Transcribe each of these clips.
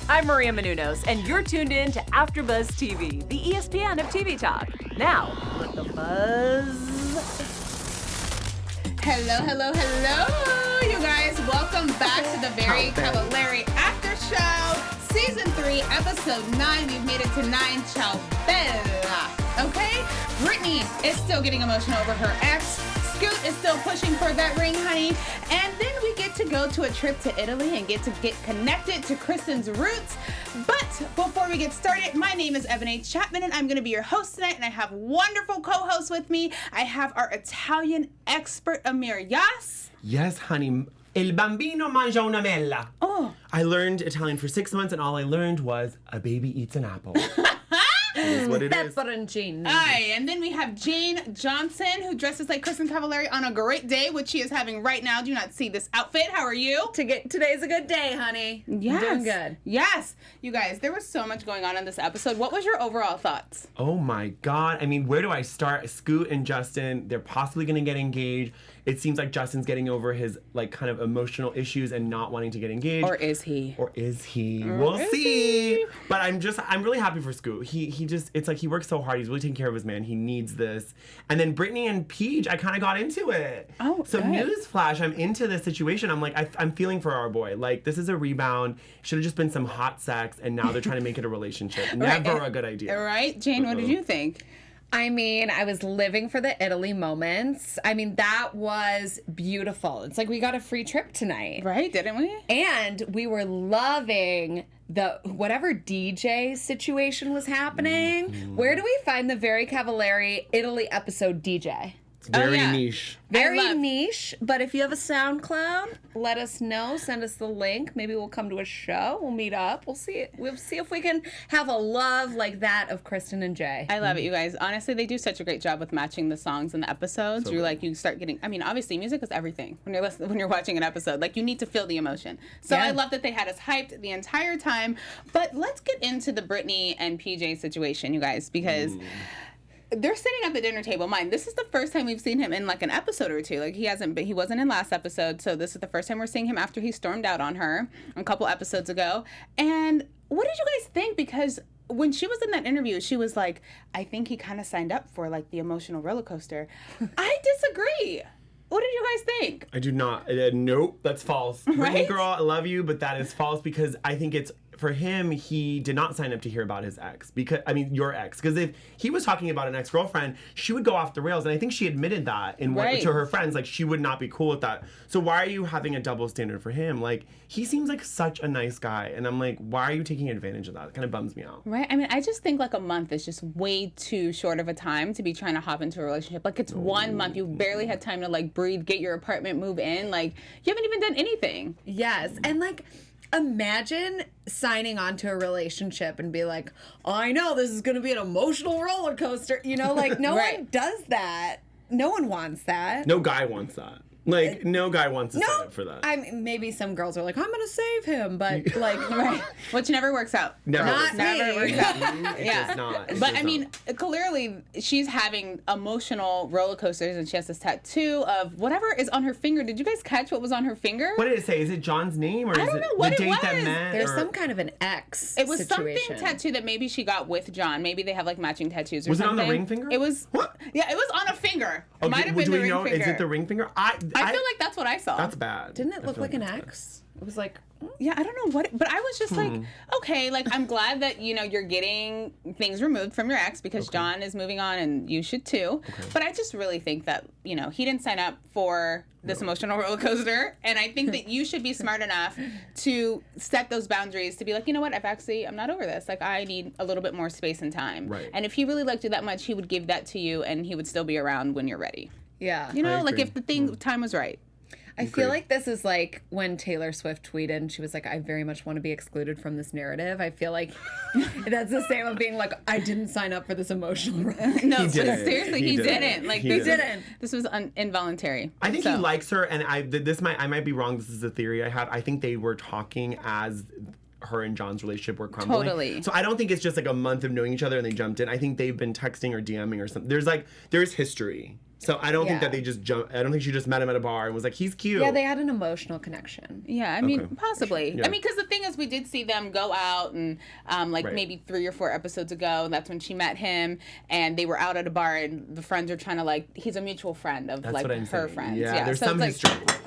I'm Maria Menounos, and you're tuned in to AfterBuzz TV, the ESPN of TV talk. Now, let the buzz. Hello, you guys. Welcome back to the very Cavallari After Show, Season 3, Episode 9. We've made it to 9. Ciao Bella. Okay? Britney is still getting emotional over her ex. Scoot is still pushing for that ring, honey. And then we get to go to a trip to Italy and get connected to Kristin's roots. But before we get started, my name is Ebone Chatman, and I'm going to be your host tonight, and I have wonderful co-hosts with me. I have our Italian expert, Amir. Yes, honey. Il bambino mangia una mela. Oh. I learned Italian for 6 months, and all I learned was a baby eats an apple. It is what it is. Pepperoncini. Aye, and then we have Jane Johnsen, who dresses like Kristin Cavallari on a great day, which she is having right now. Do not see this outfit. How are you? Today's a good day, honey. Yes. Doing good. Yes. You guys, there was so much going on in this episode. What was your overall thoughts? Oh my God. I mean, where do I start? Scoot and Justin, they're possibly going to get engaged. It seems like Justin's getting over his like kind of emotional issues and not wanting to get engaged. Or is he? We'll see. But I'm really happy for Scoot. He just, it's like he works so hard. He's really taking care of his man. He needs this. And then Britney and PJ, I kind of got into it. Oh, so good. Newsflash, I'm into this situation. I'm like, I'm feeling for our boy. Like, this is a rebound. Should have just been some hot sex, and now they're trying to make it a relationship. Never a good idea. Right? Jane, what did you think? I mean, I was living for the Italy moments. I mean, that was beautiful. It's like we got a free trip tonight. Right, didn't we? And we were loving the whatever DJ situation was happening. Mm-hmm. Where do we find the very Cavallari Italy episode DJ? It's very yeah. niche. Very niche, but if you have a SoundCloud, let us know. Send us the link. Maybe we'll come to a show. We'll meet up. We'll see if we can have a love like that of Kristin and Jay. I love it, you guys. Honestly, they do such a great job with matching the songs and the episodes. You start getting. I mean, obviously, music is everything when you're watching an episode. Like, you need to feel the emotion. So Yeah. I love that they had us hyped the entire time. But let's get into the Britney and PJ situation, you guys, because. They're sitting at the dinner table. Mind, this is the first time we've seen him in like an episode or two. Like, he wasn't in last episode, so this is the first time we're seeing him after he stormed out on her a couple episodes ago. And what did you guys think? Because when she was in that interview, she was like, I think he kind of signed up for like the emotional roller coaster. I disagree. What did you guys think? I do not. Nope, that's false. Right? Britney girl, I love you, but that is false because I think it's, for him, he did not sign up to hear about his ex. Your ex. Because if he was talking about an ex-girlfriend, she would go off the rails. And I think she admitted that to her friends. Like, she would not be cool with that. So why are you having a double standard for him? Like, he seems like such a nice guy. And I'm like, why are you taking advantage of that? It kind of bums me out. Right? I mean, I just think like a month is just way too short of a time to be trying to hop into a relationship. Like, it's 1 month. You barely had time to like breathe, get your apartment, move in. Like, you haven't even done anything. Yes, and like, imagine signing on to a relationship and be like, oh, I know this is going to be an emotional roller coaster. You know, like, no Right. one does that. No one wants that. No guy wants that. Like, no guy wants to sign up for that. I mean, maybe some girls are like, I'm going to save him, but like, Right. Which never works out. Never Not works out. Never works out. It Yeah. does not. It But does I mean, clearly she's having emotional roller coasters, and she has this tattoo of whatever is on her finger. Did you guys catch what was on her finger? What did it say? Is it John's name, or I is don't it know what the it date that was. met? there's or- some kind of an ex It was situation. something tattooed that maybe she got with John. Maybe they have like matching tattoos or Was it something. on the ring finger? It was. What? Yeah, it was on a finger. Okay, Might have do been the we ring know? finger. Is it the ring finger? I feel like that's what I saw. That's bad. Didn't it I look feel like an that's bad. ex? It was like, Yeah, I don't know what, but I was just like, okay, like I'm glad that you're getting things removed from your ex because John is moving on and you should too. But I just really think that he didn't sign up for this emotional roller coaster, and I think that you should be smart enough to set those boundaries to be like, you know what, I'm not over this. Like, I need a little bit more space and time. Right. And if he really liked you that much, he would give that to you, and he would still be around when you're ready. yeah. Like agree. if the time was right. I feel like this is like when Taylor Swift tweeted and she was like, I very much want to be excluded from this narrative. I feel like that's the same of being like, I didn't sign up for this emotional No, He but didn't. seriously, he didn't. Like, He this didn't. This was involuntary. I think So- he likes her, and I might be wrong. This is a theory I have. I think they were talking as her and John's relationship were crumbling. Totally. So I don't think it's just like a month of knowing each other and they jumped in. I think they've been texting or DMing or something. There's history. So I don't think Yeah. that they just jumped. I don't think she just met him at a bar and was like, he's cute. Yeah, they had an emotional connection. Yeah, I mean, Okay. possibly. Yeah. I mean, because the thing is, we did see them go out and Right. maybe 3 or 4 episodes ago, and that's when she met him, and they were out at a bar, and the friends are trying to he's a mutual friend of That's like what I'm her saying. friends. Yeah, there's so some it's like, history.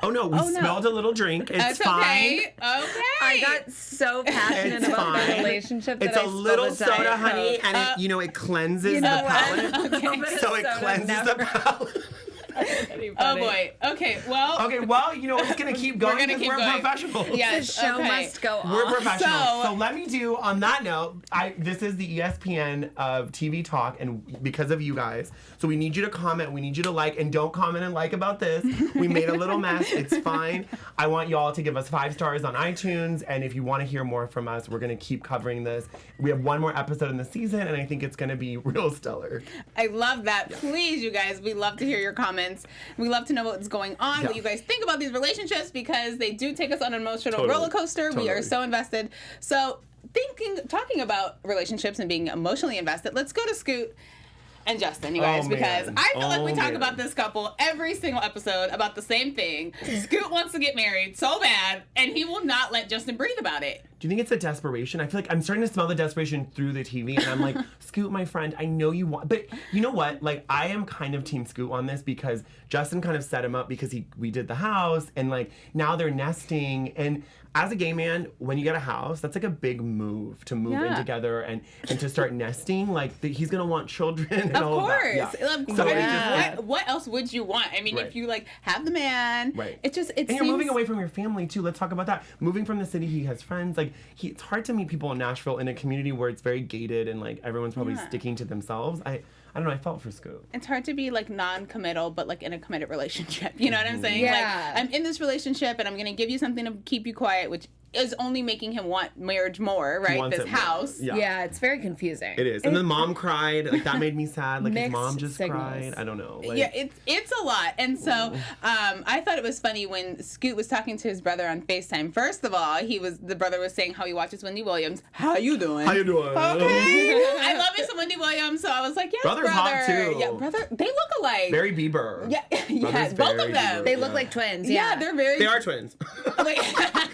Oh no, we Oh, no. smelled a little drink. It's It's fine. okay. Okay. I got so passionate It's about fine. the relationship that It's I a spilled little a Diet soda, honey, Coke. and it cleanses know the what? palate. A little bit of So it soda cleanses the never- palate. Oh boy. Okay. Well. Okay, well, we're just gonna keep going. We're gonna because keep we're going. professionals. Yes. The show okay. must go on. We're professionals. So- So let me do, on that note, this is the ESPN of TV talk, and because of you guys, so we need you to comment, we need you to like, and don't comment and like about this. We made a little mess. It's fine. I want y'all to give us 5 stars on iTunes, and if you want to hear more from us, we're going to keep covering this. We have one more episode in the season, and I think it's going to be real stellar. I love that. Please, you guys, we love to hear your comments. We love to know what's going on, what you guys think about these relationships, because they do take us on an emotional roller coaster. We are so invested. So, talking about relationships and being emotionally invested, let's go to Scoot and Justin, you guys, because man. I feel like we Oh, talk man. about this couple every single episode about the same thing. Scoot wants to get married so bad, and he will not let Justin breathe about it. Do you think it's a desperation? I feel like I'm starting to smell the desperation through the TV, and I'm like, Scoot, my friend, I know you want, but you know what? Like, I am kind of Team Scoot on this because Justin kind of set him up because we did the house, and like now they're nesting. And as a gay man, when you get a house, that's like a big move to move in Yeah. together and to start nesting. Like he's gonna want children. And Of all course. Of that. Yeah. Of So course. it's just- What else would you want? I mean, Right. if you have the man, Right. it And you're seems moving away from your family too. Let's talk about that. Moving from the city, he has friends. Like it's hard to meet people in Nashville in a community where it's very gated and like everyone's probably sticking to themselves. I don't know. I felt for Scoot. It's hard to be non-committal, but in a committed relationship. You know what I'm saying? Yeah. I'm in this relationship, and I'm gonna give you something to keep you quiet, which is only making him want marriage more, right? wants This it more. house. Yeah. Yeah, it's very confusing. It is. And the mom cried. Like that made me sad. Like his Mixed mom just signals. cried. I don't know. Like, Yeah, it's a lot. And so I thought it was funny when Scoot was talking to his brother on FaceTime. First of all, the brother was saying how he watches Wendy Williams. How you doing? How you doing? Okay. I love me some Wendy Williams, so I was like, yes, Brother's brother. hot, too. Yeah, brother. They look alike. Very Bieber. Yeah, yes, Brother's both very of them. Bieber. They look like twins. Yeah, Yeah, they're very. They are twins. Wait.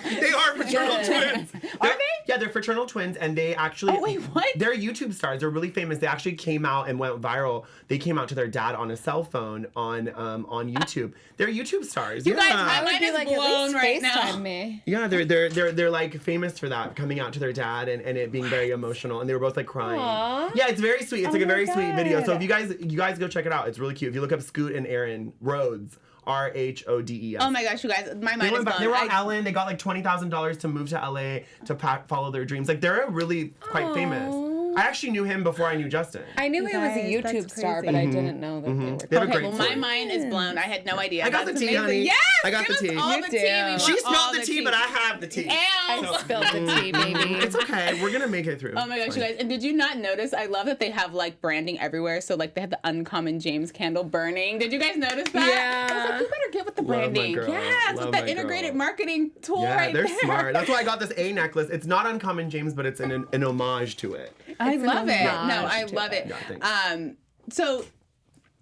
They are fraternal Good. twins. Are they? Yeah, they're fraternal twins, and they actually. Oh, wait, what? They're YouTube stars. They're really famous. They actually came out and went viral. They came out to their dad on a cell phone on YouTube. They're YouTube stars. You guys, yeah. my I would mind be is like, blown at right least now. FaceTime me. Yeah, they're like famous for that, coming out to their dad and it being very emotional, and they were both like crying. Aw. Yeah, it's very sweet. It's like a my very sweet video. So God. if you guys go check it out, it's really cute. If you look up Scoot and Aaron Rhodes, Rhodes. Oh my gosh, you guys, my mind is blown. They were on Ellen. They got like $20,000 to move to LA to follow their dreams. Like they're really quite famous. I actually knew him before I knew Justin. I knew he was a guys, that's YouTube star, but crazy. I didn't know that they were. They have a Okay, great well, my story. mind is blown. I had no idea. I got That's the tea, amazing. honey. Yes, I got give the us tea. all You the do. tea. We want She all smelled the tea, but I have the tea. Ow. So- Spilled the tea, baby. It's okay. We're gonna make it through. Oh my gosh, It's you fine. guys. And did you not notice? I love that they have branding everywhere. So they have the Uncommon James candle burning. Did you guys notice that? Yeah. I was like, you better get with the Love my branding. girl. Yes, Love with that my integrated girl. marketing tool Yeah, right they're there. smart. That's why I got this A necklace. It's not Uncommon James, but it's an homage to it. I It's an love it. homage No, I to love it. Yeah, thanks. So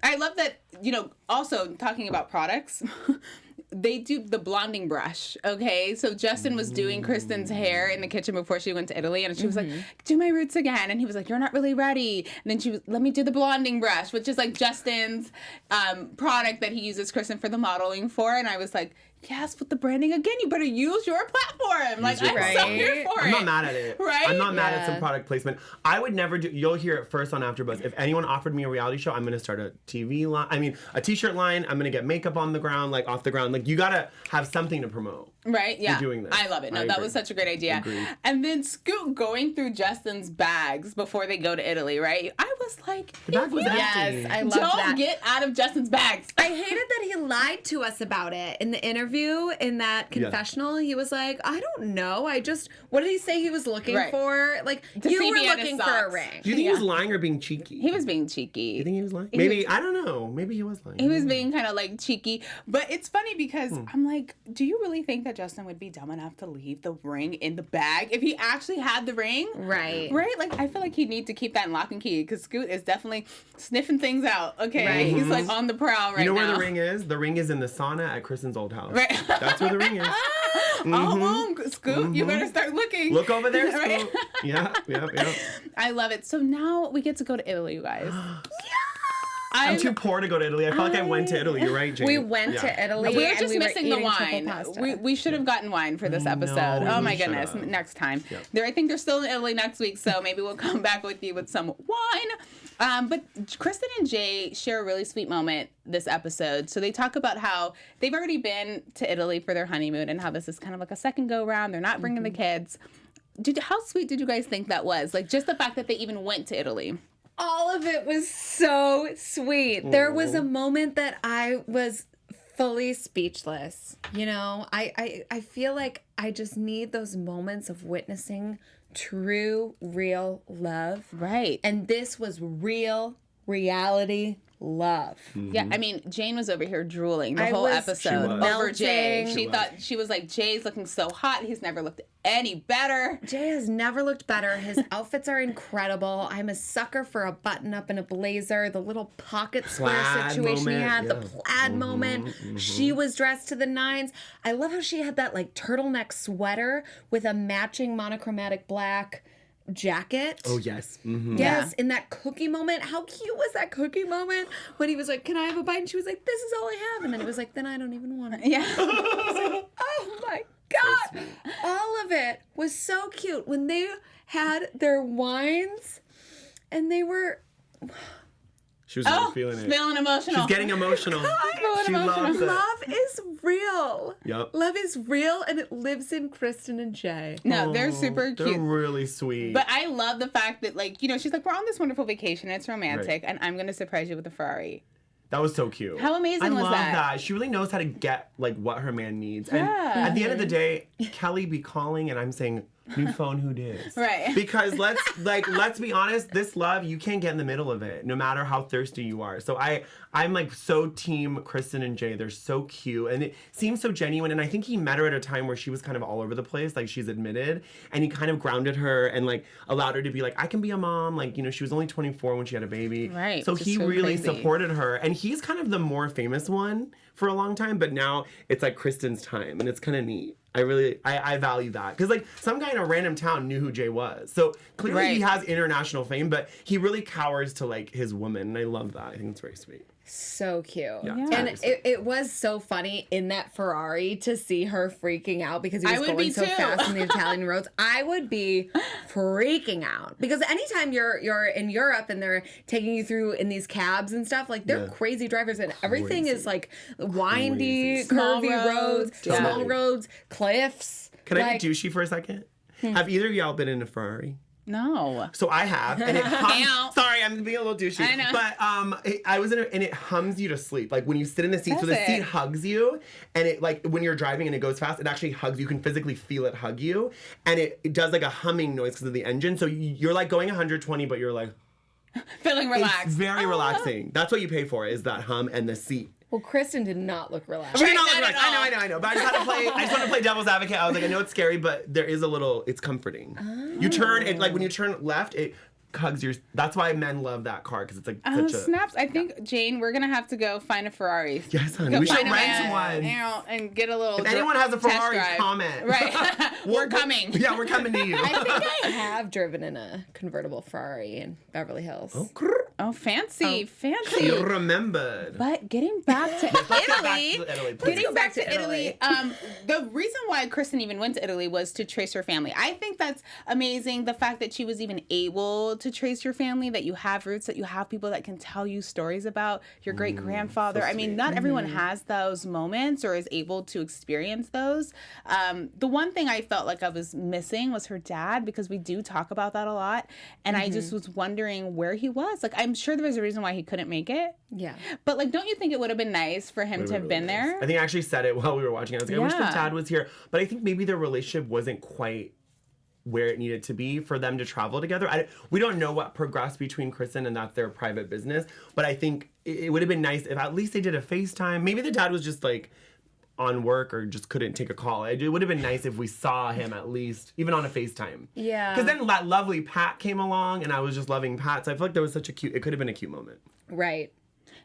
I love that, also talking about products, they do the blonding brush, okay? So Justin was doing Kristin's hair in the kitchen before she went to Italy, and she was like, do my roots again. And he was like, you're not really ready. And then she was, let me do the blonding brush, which is Justin's product that he uses Kristin for the modeling for. And I was like, yes, with the branding again, you better use your platform. I'm so right. here for I'm it. not mad at it. Right? I'm not mad at Yeah. some product placement. I would never do. You'll hear it first on AfterBuzz. If anyone offered me a reality show, I'm gonna start a TV line. I mean, a T-shirt line. I'm gonna get makeup on the ground, off the ground. You gotta have something to promote. Right? Yeah. doing this. I love it. No, I that agree. was such a great idea. Agreed. And then Scoot going through Justin's bags before they go to Italy, right? I was like, The bag was empty. Yes, I love don't that. get out of Justin's bags. I hated that he lied to us about it in the interview, in that confessional. He was like, I don't know. What did he say he was looking Right. for? To You see were me at his looking for a socks. ring. Do you think he was lying or being cheeky? He was being cheeky. You think he was lying? Maybe I don't know. Maybe he was lying. He was being kind of cheeky. But it's funny because Hmm. I'm like, do you really think that Justin would be dumb enough to leave the ring in the bag if he actually had the ring? Right. Right? I feel like he'd need to keep that in lock and key because Scoot is definitely sniffing things out. Okay, Right. he's like on the prowl right now. You know where the ring is? The ring is in the sauna at Kristin's old house. Right. That's where the ring is. Oh, Scoot, you better start looking. Look over there, Right. Scoot. Yeah. I love it. So now we get to go to Italy, you guys. I'm too poor to go to Italy. I felt like I went to Italy. You're right, Jane. We went to Italy. We were and just we missing the eating truffle wine. pasta. We should have gotten wine for this episode. No, Oh we my should goodness! have. Next time. Yep. I think they're still in Italy next week, so maybe we'll come back with you with some wine. But Kristin and Jay share a really sweet moment this episode. So they talk about how they've already been to Italy for their honeymoon and how this is kind of like a second go round. They're not bringing the kids. How sweet did you guys think that was? Like just the fact that they even went to Italy. All of it was so sweet. There was a moment that I was fully speechless. You know, I feel like I just need those moments of witnessing true, real love. Right. And this was real, reality love. Yeah, I mean, Jane was over here drooling the I whole was episode She was. over Jay. melting. She thought, she was like, Jay's looking so hot. He's never looked any better. Jay has never looked better. His outfits are incredible. I'm a sucker for a button up and a blazer. The little pocket square Plaid situation he moment, had, the yeah. plaid moment. She was dressed to the nines. I love how she had that like turtleneck sweater with a matching monochromatic black jacket. Oh, yes. Mm-hmm. Yes, in that cookie moment. How cute was that cookie moment when he was like, "Can I have a bite?" And she was like, "This is all I have." And then it was like, "Then I don't even want it." Yeah. Oh my God. All of it was so cute when they had their wines and they were She was really feeling it. Feeling emotional. She's getting emotional. She emotional. loves it. love is real. Yep. Love is real and it lives in Kristin and Jay. No, they're super They're cute. really sweet. But I love the fact that, like, you know, she's like, we're on this wonderful vacation. It's romantic. Right. And I'm going to surprise you with a Ferrari. That was so cute. How amazing I was love that? She really knows how to get like what her man needs. And Yeah. at the end of the day, Kelly be calling and I'm saying, new phone, who dis? Right. Because let's be honest, this love, you can't get in the middle of it, no matter how thirsty you are. So I'm like so team Kristin and Jay. They're so cute. And it seems so genuine. And I think he met her at a time where she was kind of all over the place, like she's admitted. And he kind of grounded her and like allowed her to be like, I can be a mom. Like, you know, she was only 24 when she had a baby. Right, So which is he so really crazy. supported her. And he's kind of the more famous one for a long time, but now it's like Kristin's time and it's kind of neat. I value that. Because like some guy in a random town knew who Jay was. So clearly he Right. has international fame, but he really cowers to like his woman. And I love that. I think it's very sweet. So cute. Yeah. And it was so funny in that Ferrari to see her freaking out because he I was would going be so too. fast in the Italian roads. I would be freaking out because anytime you're in Europe and they're taking you through in these cabs and stuff, like they're Yeah. crazy drivers and everything is like windy, Crazy. Small curvy roads, roads. Yeah. small roads, cliffs. Can I like, be douchey for a second? Have either of y'all been in a Ferrari? No. So I have, and it Ow. hums. Sorry, I'm being a little douchey. I know. But I was in it, and it hums you to sleep. Like when you sit in the seat, so Does the it? seat hugs you, and it like when you're driving and it goes fast, it actually hugs you. You can physically feel it hug you, and it does like a humming noise because of the engine. So you're like going 120, but you're like Feeling relaxed. It's very relaxing. That's what you pay for is that hum and the seat. Well, Kristin did not look relaxed. Right, not like, at all. I know. But I just had to play. I just want to play devil's advocate. I was like, I know it's scary, but there is a little. It's comforting. You turn it like when you turn left, it hugs your. That's why men love that car because it's like Oh, such a. snaps. I think, Jane, we're going to have to go find a Ferrari. Yes, honey. Go We should find a rent man, one. you know, and get a little If anyone has a test Ferrari, drive. comment. Right. We're coming. Yeah, we're coming to you. I think I have driven in a convertible Ferrari in Beverly Hills. Oh, fancy. Fancy. You remembered. But getting back to Let's get back Italy, to Italy, please. getting go back back to to Italy, the reason why Kristin even went to Italy was to trace her family. I think that's amazing. The fact that she was even able to trace your family, that you have roots, that you have people that can tell you stories about your great grandfather. so I mean, sweet. not everyone has those moments or is able to experience those. The one thing I felt like I was missing was her dad, because we do talk about that a lot. And I just was wondering where he was. Like, I'm sure there was a reason why he couldn't make it. Yeah. But, like, don't you think it would have been nice for him to have been there? I think I actually said it while we were watching it. I was like, I wish the Yeah. dad was here. But I think maybe their relationship wasn't quite where it needed to be for them to travel together. We don't know what progressed between Kristin and that's their private business. But I think it would have been nice if at least they did a FaceTime. Maybe the dad was just like on work or just couldn't take a call. It would have been nice if we saw him at least, even on a FaceTime. Yeah. Because then that lovely Pat came along, and I was just loving Pat. So I feel like there was such a cute, it could have been a cute moment. Right.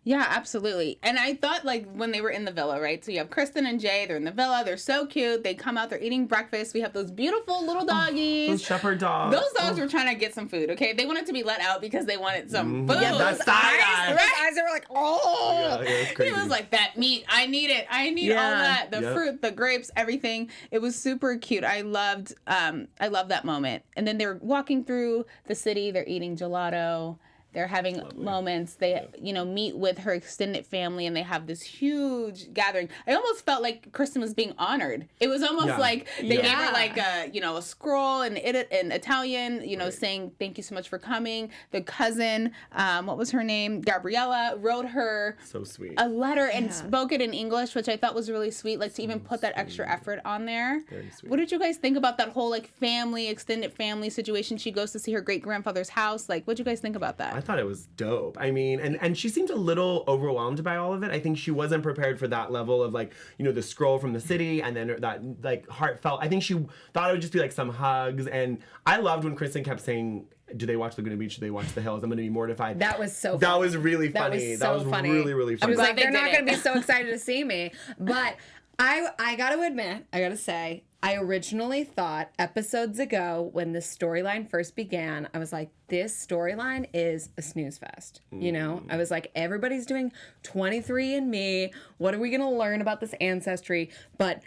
Yeah, absolutely. And I thought, like, when they were in the villa, right? So you have Kristin and Jay. They're in the villa. They're so cute. They come out. They're eating breakfast. We have those beautiful little doggies. Those shepherd dogs. Those dogs were trying to get some food, okay? They wanted to be let out because they wanted some food. Yeah, that's side eye. Those eyes are like, oh. Yeah, it's crazy. He was like, that meat, I need it. I need all that. The fruit, the grapes, everything. It was super cute. I loved that moment. And then they're walking through the city. They're eating gelato. They're having moments. They, meet with her extended family, and they have this huge gathering. I almost felt like Kristin was being honored. It was almost like they gave her like a scroll in Italian, saying thank you so much for coming. The cousin, what was her name? Gabriella wrote her so sweet a letter and spoke it in English, which I thought was really sweet. Like to even put that extra effort on there. Very sweet. What did you guys think about that whole like extended family situation? She goes to see her great grandfather's house. Like, what did you guys think about that? I thought it was dope. I mean, and she seemed a little overwhelmed by all of it. I think she wasn't prepared for that level of like, the scroll from the city and then that like heartfelt. I think she thought it would just be like some hugs. And I loved when Kristin kept saying, do they watch Laguna Beach? Do they watch The Hills? I'm going to be mortified. That was so funny. That was really funny. That was really, really funny. I was like, they're not going to be so excited to see me. But I got to admit, I got to say, I originally thought episodes ago when this storyline first began, I was like, this storyline is a snooze fest. I was like, everybody's doing 23andMe. What are we going to learn about this ancestry? But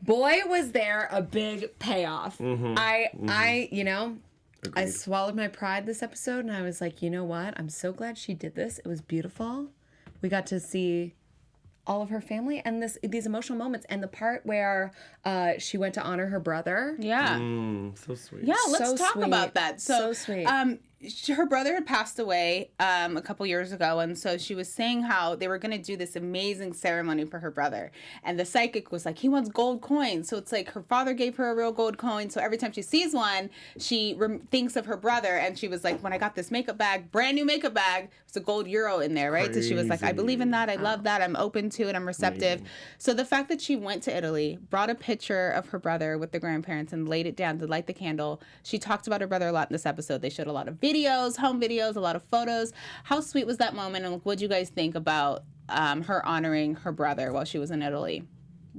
boy, was there a big payoff. I swallowed my pride this episode, and I was like, you know what? I'm so glad she did this. It was beautiful. We got to see all of her family and these emotional moments, and the part where she went to honor her brother. Yeah. So sweet. Yeah, let's talk about that. So sweet. Her brother had passed away a couple years ago, and so she was saying how they were going to do this amazing ceremony for her brother. And the psychic was like, he wants gold coins. So it's like her father gave her a real gold coin. So every time she sees one, she thinks of her brother. And she was like, when I got this makeup bag, brand new makeup bag, it's a gold euro in there, right? Crazy. So she was like, I believe in that. I love that. I'm open to it. I'm receptive. So the fact that she went to Italy, brought a picture of her brother with the grandparents and laid it down to light the candle. She talked about her brother a lot in this episode. They showed a lot of home videos, a lot of photos. How sweet was that moment, and what did you guys think about her honoring her brother while she was in Italy?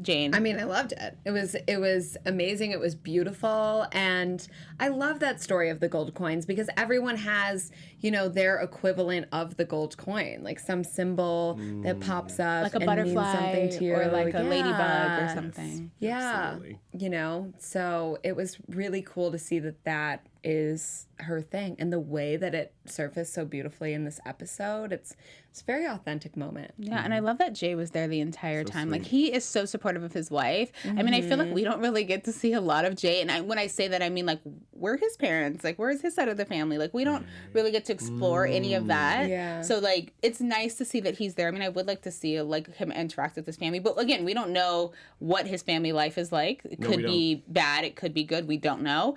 Jane? I mean, I loved it. It was amazing. It was beautiful. And I love that story of the gold coins because everyone has, their equivalent of the gold coin, like some symbol that pops up. Like a and butterfly means something to you. or like a ladybug or something. Yeah. Absolutely. So it was really cool to see that is her thing. And the way that it surfaced so beautifully in this episode, it's a very authentic moment. Yeah, and I love that Jay was there the entire time. sweet. Like, he is so supportive of his wife. I mean, I feel like we don't really get to see a lot of Jay. And when I say that, I mean, like, we're his parents. Like, where's his side of the family? Like, we don't really get to explore any of that. Yeah. So, like, it's nice to see that he's there. I mean, I would like to see, like, him interact with his family. But, again, we don't know what his family life is like. It could be bad. It could be good. We don't know.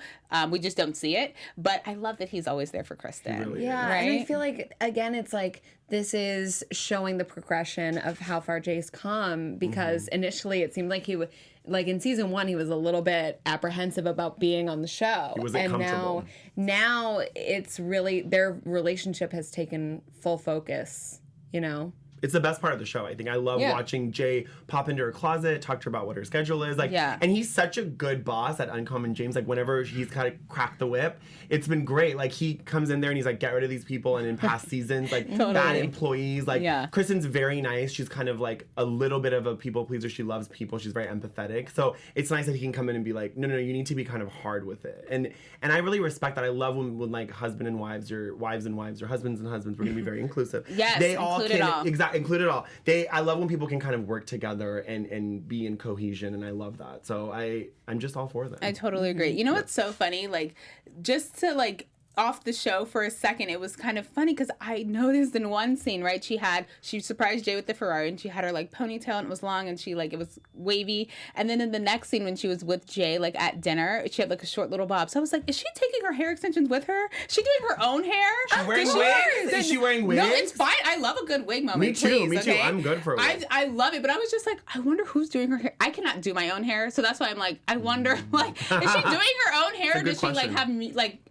We just don't see it. But I love that he's always there for Kristin. Really Yeah, right? and I feel like, again, it's like this is showing the progression of how far Jay's come because initially it seemed like he would, like in season 1, he was a little bit apprehensive about being on the show. He wasn't comfortable. Now it's really, their relationship has taken full focus, It's the best part of the show, I think. I love watching Jay pop into her closet, talk to her about what her schedule is. And he's such a good boss at Uncommon James. Like, whenever he's kind of cracked the whip, it's been great. Like, he comes in there and he's like, get rid of these people. And in past seasons, like, bad employees. Like, Kristin's very nice. She's kind of like a little bit of a people pleaser. She loves people. She's very empathetic. So it's nice that he can come in and be like, no, you need to be kind of hard with it. And I really respect that. I love when like husband and wives, or wives and wives, or husbands and husbands, we're going to be very inclusive. Yes, they all include can, it all. Exactly. Include it all. I love when people can kind of work together and be in cohesion, and I love that. So I'm just all for them. I totally agree. You know what's so funny? Like, just to like off the show for a second, it was kind of funny because I noticed in one scene, right, she surprised Jay with the Ferrari, and she had her like ponytail and it was long, and she like, it was wavy. And then in the next scene when she was with Jay, like at dinner, she had like a short little bob. So I was like, is she taking her hair extensions with her? Is she doing her own hair? She's wearing wigs? Is she wearing wigs? No, it's fine. I love a good wig moment. Me too. Please, Me too. okay? I'm good for a wig. I love it, but I was just like, I wonder who's doing her hair. I cannot do my own hair, so that's why I'm like, I wonder, like, is she doing her own hair? Or does she like have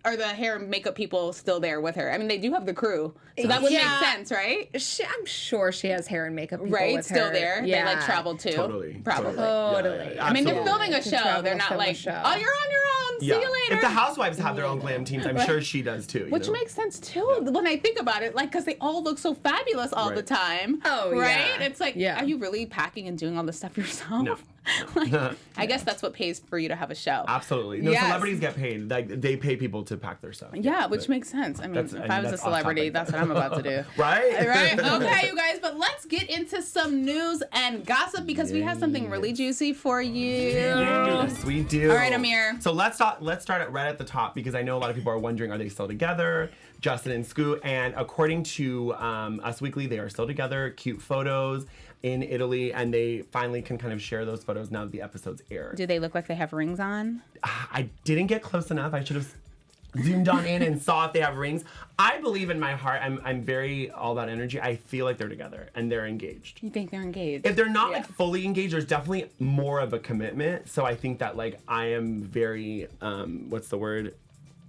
are the hair and makeup people still there with her? I mean, they do have the crew, so that would make sense, right? I'm sure she has hair and makeup people Right, with still her. there. Yeah. They like travel too. Totally. Probably. Totally. Yeah, I mean, they're absolutely. filming a show. They're not like, oh, you're on your own. See you later. If the housewives have their own glam teams, I'm sure she does too. Which makes sense too when I think about it, like, because they all look so fabulous all the time. Oh, right? yeah. It's like, are you really packing and doing all this stuff yourself? No. Like, I guess that's what pays for you to have a show. Absolutely. No, celebrities get paid. Like, they pay people to pack their stuff. Yeah, which makes sense. I mean, if I was a celebrity, that's what I'm about to do. Right? Right? Okay, you guys, but let's get into some news and gossip because we have something really juicy for you. Yes, we do. All right, Amir. So let's start it right at the top because I know a lot of people are wondering, are they still together? Justin and Scoot, and according to Us Weekly, they are still together. Cute photos in Italy, and they finally can kind of share those photos now that the episode's aired. Do they look like they have rings on? I didn't get close enough. I should have zoomed on in and saw if they have rings. I believe in my heart, I'm very all about energy. I feel like they're together and they're engaged. You think they're engaged? If they're not like fully engaged, there's definitely more of a commitment. So I think that like I am very, what's the word?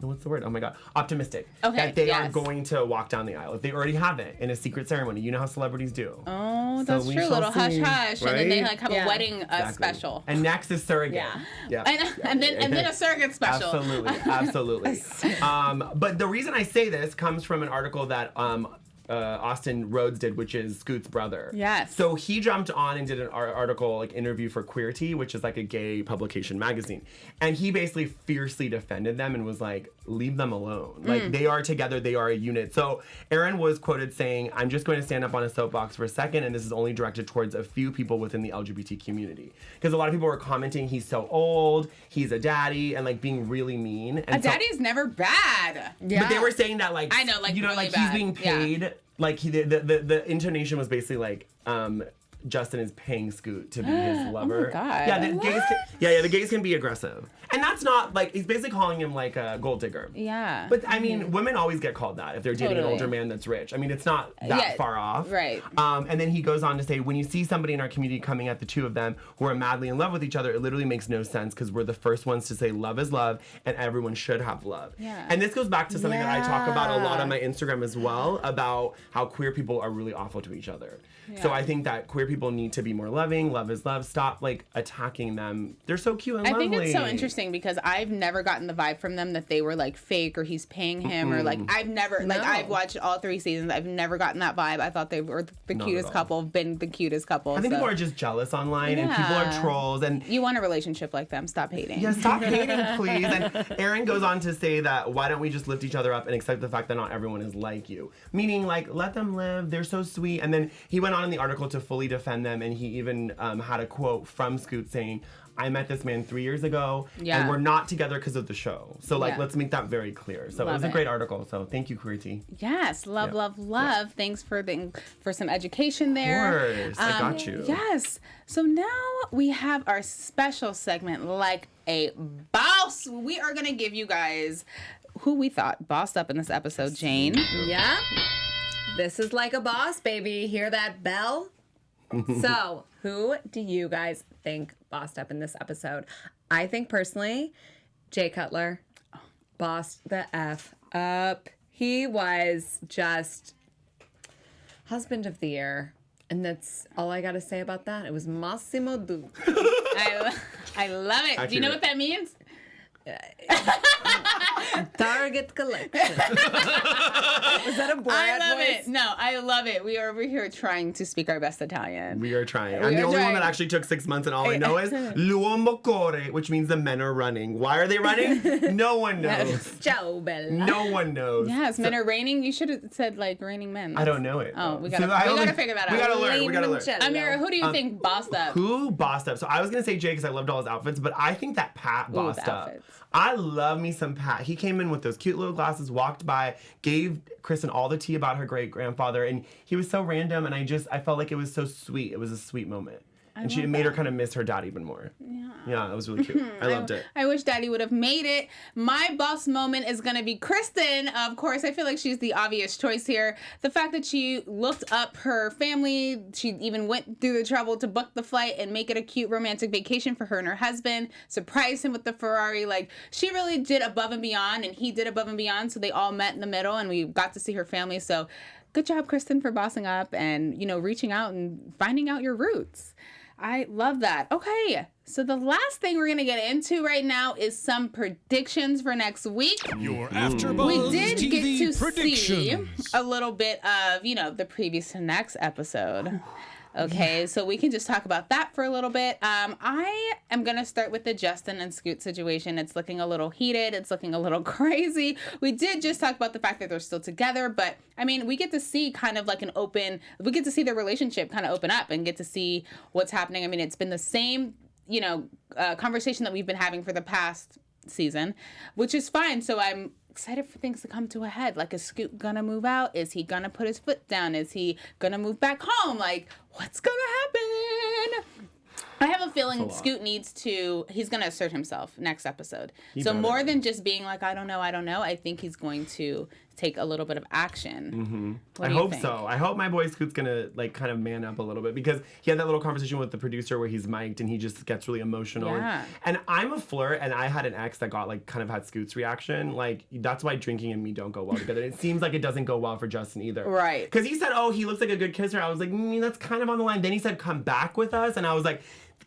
Oh my God. Optimistic. Okay, that they are yes. going to walk down the aisle. If they already haven't in a secret ceremony, you know how celebrities do. Oh, So that's we true. shall Little hush see, hush, and then they right? like have a wedding Exactly. special. And next is surrogate. Yeah. And then a surrogate special. Absolutely. But the reason I say this comes from an article that Austin Rhodes did, which is Scoot's brother. Yes. So he jumped on and did an article, like interview for Queerty, which is like a gay publication magazine. And he basically fiercely defended them and was like, leave them alone. Like they are together, they are a unit. So Aaron was quoted saying, I'm just going to stand up on a soapbox for a second, and this is only directed towards a few people within the LGBT community. Because a lot of people were commenting, he's so old, he's a daddy, and like being really mean. And A daddy is never bad. Yeah. But they were saying that like, I know, like, you know, really like bad. he's being paid. Like the intonation was basically like, Justin is paying Scoot to be his lover. Oh my God. Yeah, the gays can be aggressive. And that's not, like, he's basically calling him, like, a gold digger. Yeah. But, I mean, women always get called that if they're dating Totally. an older man that's rich. I mean, it's not that far off. Right. And then he goes on to say, when you see somebody in our community coming at the two of them who are madly in love with each other, it literally makes no sense because we're the first ones to say love is love and everyone should have love. Yeah. And this goes back to something that I talk about a lot on my Instagram as well, about how queer people are really awful to each other. So I think that queer people need to be more loving. Love is love. Stop like attacking them. They're so cute and lovely. I think it's so interesting because I've never gotten the vibe from them that they were like fake or he's paying him or like I've never like I've watched all 3 seasons. I've never gotten that vibe. I thought they were the Not cutest at all. couple, been the cutest couple. I think so. people are just jealous online and people are trolls and You want a relationship like them? Stop hating. yeah, stop hating, please. And Aaron goes on to say that why don't we just lift each other up and accept the fact that not everyone is like you? Meaning, like, let them live. They're so sweet. And then he went on in the article to fully defend them, and he even had a quote from Scoot saying, I met this man 3 years ago, and we're not together because of the show. So, like, let's make that very clear. So it was a great article. So thank you, Queerty. Yes, love. Thanks for some education there. Of course, I got you. Yes. So now we have our special segment, Like a Boss. We are gonna give you guys who we thought bossed up in this episode. Jane. Yeah. This is Like a Boss, baby. Hear that bell? So, who do you guys think bossed up in this episode? I think personally, Jay Cutler bossed the F up. He was just husband of the year. And that's all I got to say about that. It was Massimo Dutti. I love it. Do you know what that means? Target collection. Was that a Borat I love voice? it. No, I love it. We are over here trying to speak our best Italian. We are trying. I'm the only one that actually took 6 months, and all I know is l'uomo corre, which means the men are running. Why are they running? No one knows. Ciao, Bella. No one knows. Yes, men are raining. You should have said like raining men. I don't know it. Oh, though. we gotta figure that out. We gotta learn. We gotta learn. Amir, who do you think bossed up? Who bossed up? So I was gonna say Jay because I loved all his outfits, but I think that Pat bossed up. Outfits. I love me some Pat. He came in with those cute little glasses, walked by, gave Kristin all the tea about her great-grandfather, and he was so random, and I felt like it was so sweet. It was a sweet moment. And she made her kind of miss her dad even more. Yeah, it was really cute. I loved it. I wish Daddy would have made it. My boss moment is going to be Kristin. Of course, I feel like she's the obvious choice here. The fact that she looked up her family, she even went through the trouble to book the flight and make it a cute romantic vacation for her and her husband, surprise him with the Ferrari. Like, she really did above and beyond, and he did above and beyond, so they all met in the middle, and we got to see her family. So good job, Kristin, for bossing up and, reaching out and finding out your roots. I love that. Okay, so the last thing we're going to get into right now is some predictions for next week. Your AfterBuzz We did TV get to predictions. see a little bit of, the previous to next episode. Okay, so we can just talk about that for a little bit. I am going to start with the Justin and Scoot situation. It's looking a little heated. It's looking a little crazy. We did just talk about the fact that they're still together, but, we get to see kind of like we get to see their relationship kind of open up and get to see what's happening. It's been the same, conversation that we've been having for the past season, which is fine. So I'm excited for things to come to a head. Like, is Scoot gonna move out? Is he gonna put his foot down? Is he gonna move back home? Like, what's gonna happen? I have a feeling Scoot he's gonna assert himself next episode. So more than just being like, I don't know, I think he's going to take a little bit of action. Mm-hmm. I hope so. I hope my boy Scoot's gonna kind of man up a little bit, because he had that little conversation with the producer where he's mic'd and he just gets really emotional. Yeah. And I'm a flirt, and I had an ex that got kind of had Scoot's reaction. That's why drinking and me don't go well together. It seems like it doesn't go well for Justin either. Right. Because he said, oh, he looks like a good kisser. I was like, that's kind of on the line. Then he said, come back with us. And I was like,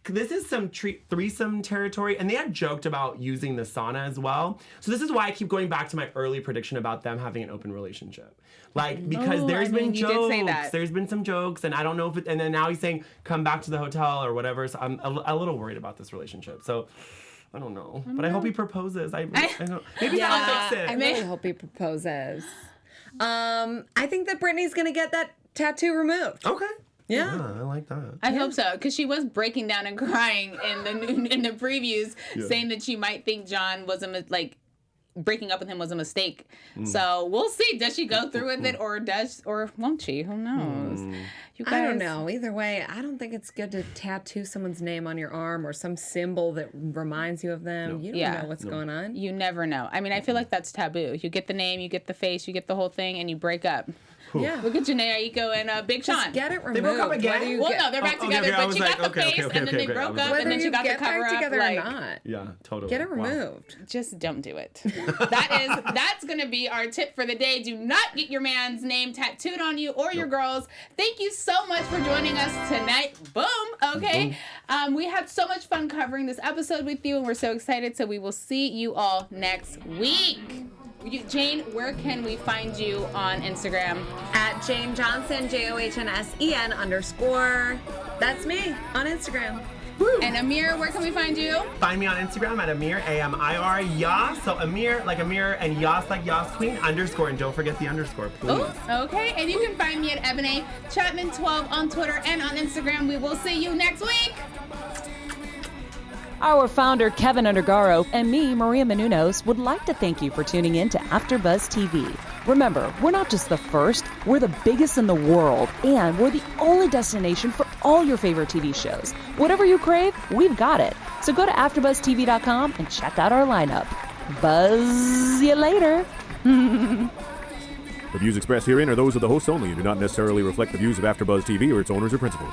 this is some threesome territory. And they had joked about using the sauna as well. So this is why I keep going back to my early prediction about them having an open relationship. Because there's been jokes. You did say that. There's been some jokes, and I don't know if and then now he's saying, come back to the hotel or whatever. So I'm a little worried about this relationship. So I don't know. But I hope he proposes. I don't. Maybe I'll fix it. I really hope he proposes. I think that Britney's going to get that tattoo removed. Okay. Yeah, I like that. I hope so, because she was breaking down and crying in the previews, saying that she might think John was breaking up with him was a mistake. So we'll see. Does she go through with it, or won't she? Who knows? You guys, I don't know. Either way, I don't think it's good to tattoo someone's name on your arm or some symbol that reminds you of them. You don't know what's going on. You never know. I feel like that's taboo. You get the name, you get the face, you get the whole thing, and you break up. Yeah. Look at Janae Aiko and Big Sean. Just get it removed. They broke up again? No, they're back together, but she got the face, and then they broke up, and then she got the cover up. Whether you get back together or not. Yeah, totally. Get it removed. Just don't do it. That's going to be our tip for the day. Do not get your man's name tattooed on you or your girls. Thank you so much for joining us tonight. Boom. Okay. We had so much fun covering this episode with you, and we're so excited. So we will see you all next week. Jane, where can we find you on Instagram? At Jane Johnsen, JOHNSEN_. That's me on Instagram. Woo. And Amir, where can we find you? Find me on Instagram at Amir, AMIR, Yas. So Amir like Amir and Yas like Yas Queen _. And don't forget the underscore, please. Oh, okay. And you can find me at Ebone Chatman 12 on Twitter and on Instagram. We will see you next week. Our founder, Keven Undergaro, and me, Maria Menounos, would like to thank you for tuning in to AfterBuzz TV. Remember, we're not just the first, we're the biggest in the world, and we're the only destination for all your favorite TV shows. Whatever you crave, we've got it. So go to AfterBuzzTV.com and check out our lineup. Buzz you later. The views expressed herein are those of the hosts only and do not necessarily reflect the views of AfterBuzz TV or its owners or principals.